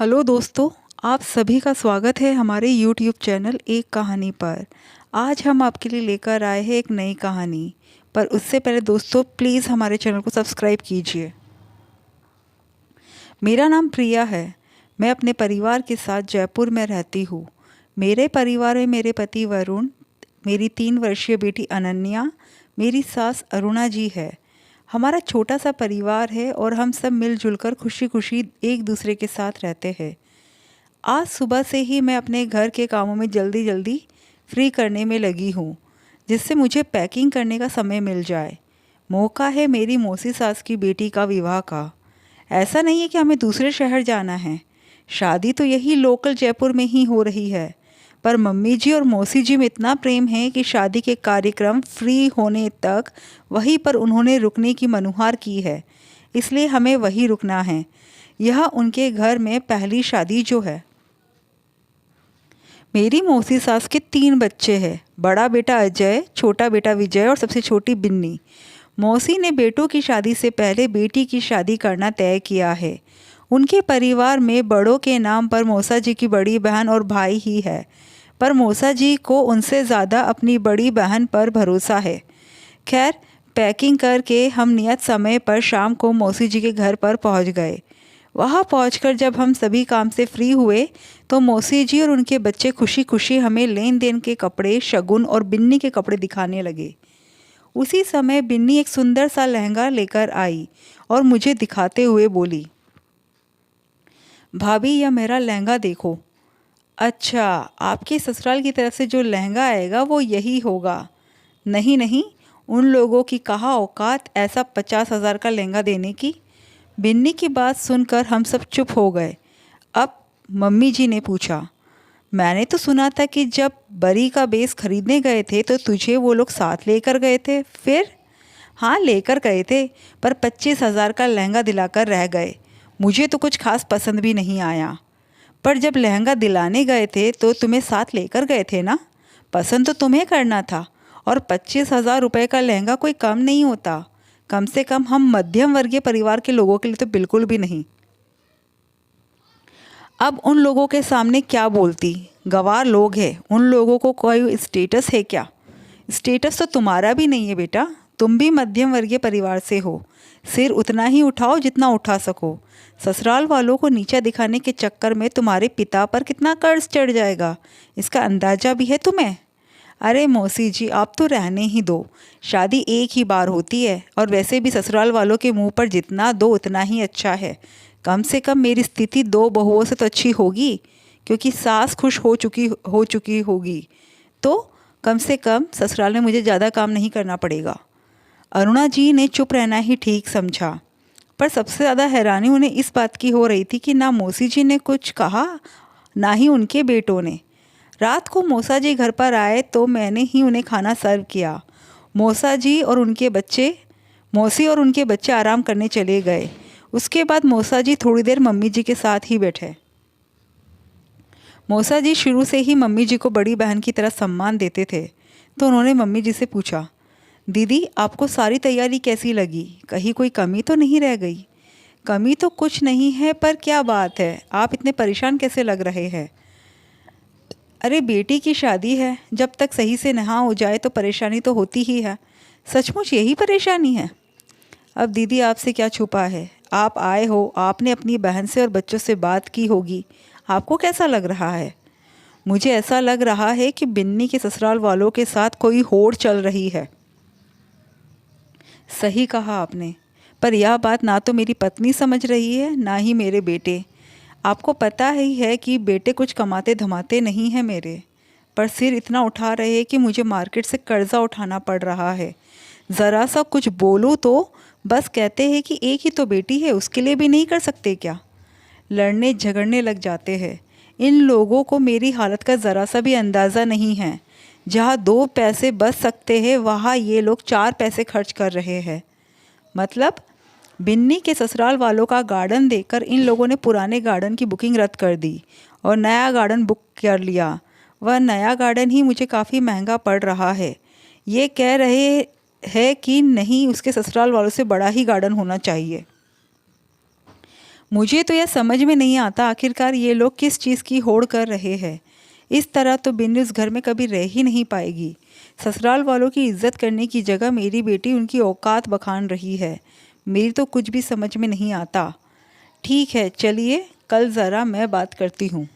Hello दोस्तों, आप सभी का स्वागत है हमारे यूट्यूब चैनल एक कहानी पर। आज हम आपके लिए लेकर आए हैं एक नई कहानी। पर उससे पहले दोस्तों प्लीज़ हमारे चैनल को सब्सक्राइब कीजिए। मेरा नाम प्रिया है। मैं अपने परिवार के साथ जयपुर में रहती हूँ। मेरे परिवार में मेरे पति वरुण, मेरी 3 वर्षीय बेटी अनन्या, मेरी सास अरुणा जी है। हमारा छोटा सा परिवार है और हम सब मिलजुल कर खुशी खुशी एक दूसरे के साथ रहते हैं। आज सुबह से ही मैं अपने घर के कामों में जल्दी जल्दी फ्री करने में लगी हूँ, जिससे मुझे पैकिंग करने का समय मिल जाए। मौका है मेरी मौसी सास की बेटी का विवाह का। ऐसा नहीं है कि हमें दूसरे शहर जाना है। शादी तो यही लोकल जयपुर में ही हो रही है। पर मम्मी जी और मौसी जी में इतना प्रेम है कि शादी के कार्यक्रम फ्री होने तक वहीं पर उन्होंने रुकने की मनुहार की है। इसलिए हमें वहीं रुकना है। यह उनके घर में पहली शादी जो है। मेरी मौसी सास के 3 बच्चे हैं। बड़ा बेटा अजय, छोटा बेटा विजय और सबसे छोटी बिन्नी। मौसी ने बेटों की शादी से पहले बेटी की शादी करना तय किया है। उनके परिवार में बड़ों के नाम पर मौसा जी की बड़ी बहन और भाई ही है। पर मौसा जी को उनसे ज़्यादा अपनी बड़ी बहन पर भरोसा है। खैर, पैकिंग करके हम नियत समय पर शाम को मौसी जी के घर पर पहुंच गए। वहां पहुंचकर जब हम सभी काम से फ्री हुए तो मौसी जी और उनके बच्चे खुशी खुशी हमें लेन देन के कपड़े, शगुन और बिन्नी के कपड़े दिखाने लगे। उसी समय बिन्नी एक सुंदर सा लहंगा लेकर आई और मुझे दिखाते हुए बोली, भाभी यह मेरा लहंगा देखो। अच्छा, आपके ससुराल की तरफ से जो लहंगा आएगा वो यही होगा। नहीं नहीं, उन लोगों की कहाँ औकात ऐसा 50,000 का लहंगा देने की। बिन्नी की बात सुनकर हम सब चुप हो गए। अब मम्मी जी ने पूछा, मैंने तो सुना था कि जब बरी का बेस खरीदने गए थे तो तुझे वो लोग साथ लेकर गए थे। फिर? हाँ, लेकर गए थे, पर 25,000 का लहंगा दिलाकर रह गए। मुझे तो कुछ खास पसंद भी नहीं आया। पर जब लहंगा दिलाने गए थे तो तुम्हें साथ लेकर गए थे ना। पसंद तो तुम्हें करना था। और 25,000 रुपये का लहंगा कोई कम नहीं होता। कम से कम हम मध्यम वर्गीय परिवार के लोगों के लिए तो बिल्कुल भी नहीं। अब उन लोगों के सामने क्या बोलती, गवार लोग हैं। उन लोगों को कोई स्टेटस है क्या? स्टेटस तो तुम्हारा भी नहीं है बेटा। तुम भी मध्यम वर्गीय परिवार से हो। सिर उतना ही उठाओ जितना उठा सको। ससुराल वालों को नीचा दिखाने के चक्कर में तुम्हारे पिता पर कितना कर्ज चढ़ जाएगा, इसका अंदाजा भी है तुम्हें? अरे मौसी जी, आप तो रहने ही दो। शादी एक ही बार होती है और वैसे भी ससुराल वालों के मुंह पर जितना दो उतना ही अच्छा है। कम से कम मेरी स्थिति 2 बहुओं से तो अच्छी होगी, क्योंकि सास खुश हो चुकी होगी। तो कम से कम ससुराल में मुझे ज़्यादा काम नहीं करना पड़ेगा। अरुणा जी ने चुप रहना ही ठीक समझा। पर सबसे ज़्यादा हैरानी उन्हें इस बात की हो रही थी कि ना मौसी जी ने कुछ कहा, ना ही उनके बेटों ने। रात को मौसा जी घर पर आए तो मैंने ही उन्हें खाना सर्व किया। मौसी और उनके बच्चे आराम करने चले गए। उसके बाद मौसा जी थोड़ी देर मम्मी जी के साथ ही बैठे। मौसा जी शुरू से ही मम्मी जी को बड़ी बहन की तरह सम्मान देते थे। तो उन्होंने मम्मी जी से पूछा, दीदी आपको सारी तैयारी कैसी लगी? कहीं कोई कमी तो नहीं रह गई? कमी तो कुछ नहीं है, पर क्या बात है, आप इतने परेशान कैसे लग रहे हैं? अरे बेटी की शादी है, जब तक सही से नहा हो जाए तो परेशानी तो होती ही है। सचमुच यही परेशानी है? अब दीदी आपसे क्या छुपा है, आप आए हो, आपने अपनी बहन से और बच्चों से बात की होगी। आपको कैसा लग रहा है? मुझे ऐसा लग रहा है कि बिन्नी के ससुराल वालों के साथ कोई होड़ चल रही है। सही कहा आपने, पर यह बात ना तो मेरी पत्नी समझ रही है, ना ही मेरे बेटे। आपको पता ही है कि बेटे कुछ कमाते धमाते नहीं हैं मेरे, पर सिर इतना उठा रहे हैं कि मुझे मार्केट से कर्जा उठाना पड़ रहा है। ज़रा सा कुछ बोलूँ तो बस कहते हैं कि एक ही तो बेटी है, उसके लिए भी नहीं कर सकते क्या? लड़ने झगड़ने लग जाते हैं। इन लोगों को मेरी हालत का ज़रा सा भी अंदाज़ा नहीं है। जहाँ 2 पैसे बच सकते हैं वहाँ ये लोग 4 पैसे खर्च कर रहे हैं। मतलब बिन्नी के ससुराल वालों का गार्डन देखकर इन लोगों ने पुराने गार्डन की बुकिंग रद्द कर दी और नया गार्डन बुक कर लिया। वह नया गार्डन ही मुझे काफ़ी महंगा पड़ रहा है। ये कह रहे हैं कि नहीं, उसके ससुराल वालों से बड़ा ही गार्डन होना चाहिए। मुझे तो यह समझ में नहीं आता आखिरकार ये लोग किस चीज़ की होड़ कर रहे हैं। इस तरह तो बिन्नी उस घर में कभी रह ही नहीं पाएगी। ससुराल वालों की इज्जत करने की जगह मेरी बेटी उनकी औकात बखान रही है। मेरी तो कुछ भी समझ में नहीं आता। ठीक है, चलिए कल ज़रा मैं बात करती हूँ।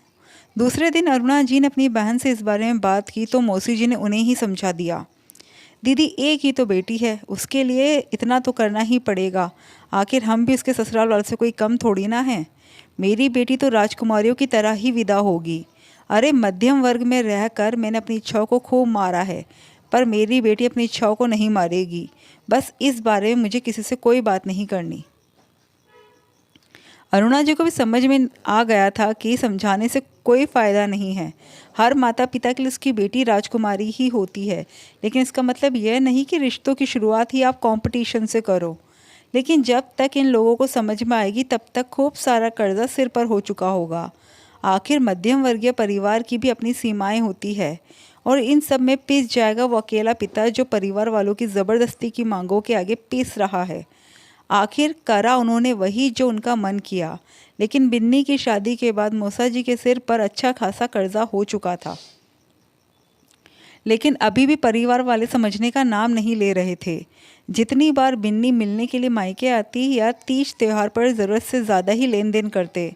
दूसरे दिन अरुणा जी ने अपनी बहन से इस बारे में बात की तो मौसी जी ने उन्हें ही समझा दिया। दीदी, एक ही तो बेटी है, उसके लिए इतना तो करना ही पड़ेगा। आखिर हम भी उसके ससुराल वालों से कोई कम थोड़ी ना है। मेरी बेटी तो राजकुमारियों की तरह ही विदा होगी। अरे, मध्यम वर्ग में रहकर मैंने अपनी इच्छाओं को खूब मारा है, पर मेरी बेटी अपनी इच्छाओं को नहीं मारेगी। बस इस बारे में मुझे किसी से कोई बात नहीं करनी। अरुणा जी को भी समझ में आ गया था कि समझाने से कोई फ़ायदा नहीं है। हर माता पिता के लिए उसकी बेटी राजकुमारी ही होती है, लेकिन इसका मतलब यह नहीं कि रिश्तों की शुरुआत ही आप कंपटीशन से करो। लेकिन जब तक इन लोगों को समझ में आएगी तब तक खूब सारा कर्जा सिर पर हो चुका होगा। आखिर मध्यम वर्गीय परिवार की भी अपनी सीमाएं होती है और इन सब में पिस जाएगा वो अकेला पिता जो परिवार वालों की ज़बरदस्ती की मांगों के आगे पिस रहा है। आखिर करा उन्होंने वही जो उनका मन किया, लेकिन बिन्नी की शादी के बाद मौसा जी के सिर पर अच्छा खासा कर्जा हो चुका था। लेकिन अभी भी परिवार वाले समझने का नाम नहीं ले रहे थे। जितनी बार बिन्नी मिलने के लिए मायके आती या तीज त्यौहार पर ज़रूरत से ज़्यादा ही लेन देन करते।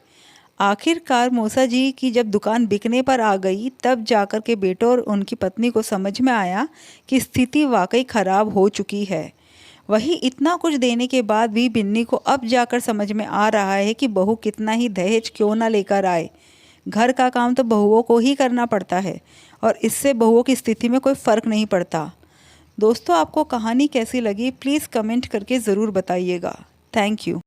आखिरकार मौसा जी की जब दुकान बिकने पर आ गई तब जाकर के बेटों और उनकी पत्नी को समझ में आया कि स्थिति वाकई ख़राब हो चुकी है। वही इतना कुछ देने के बाद भी बिन्नी को अब जाकर समझ में आ रहा है कि बहू कितना ही दहेज क्यों ना लेकर आए, घर का काम तो बहुओं को ही करना पड़ता है और इससे बहुओं की स्थिति में कोई फ़र्क नहीं पड़ता। दोस्तों, आपको कहानी कैसी लगी प्लीज़ कमेंट करके ज़रूर बताइएगा। Thank you.